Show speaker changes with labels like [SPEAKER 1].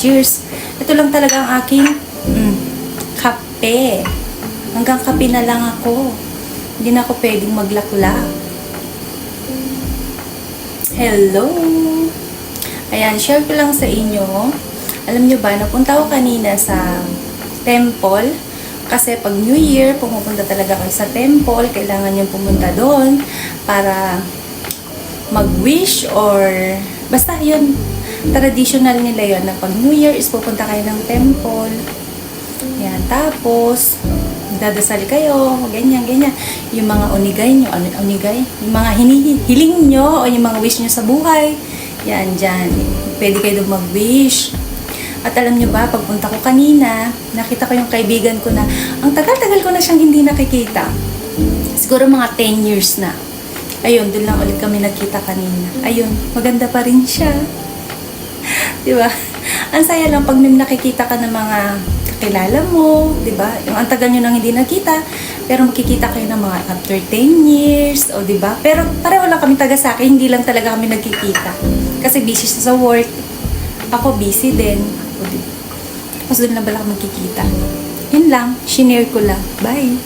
[SPEAKER 1] years. Ito lang talaga ang aking kape. Hanggang kape na lang ako. Hindi na ako pwedeng maglaklak. Hello! Ayan, share ko lang sa inyo. Alam nyo ba, napunta ako kanina sa temple. Kasi pag New Year, pumupunta talaga kayo sa temple. Kailangan nyo pumunta doon para mag-wish or basta yun. Traditional nila yun na pag New Year is pupunta kayo ng temple. Ayan, tapos dadasal kayo, ganyan, ganyan. Yung mga onigay nyo, onigay? Yung mga hiling nyo o yung mga wish nyo sa buhay. Yan, dyan. Pwede kayo doon mag-wish. At alam nyo ba, pagpunta ko kanina, nakita ko yung kaibigan ko na, ang tagal-tagal ko na siyang hindi nakikita. Siguro mga 10 years na. Ayun, doon lang ulit kami nagkita kanina. Ayun, maganda pa rin siya. Diba? Ang saya lang pag may nakikita ka ng mga kakilala mo, diba? Yung ang tagal nyo nang hindi nakita, pero makikita kayo ng mga after 10 years, o diba? Pero pareho lang kami taga-Saki, hindi lang talaga kami nagkikita. Kasi busy siya sa work. Ako busy din. Tapos doon lang bala kami magkikita. Yun lang, shinare ko lang. Bye!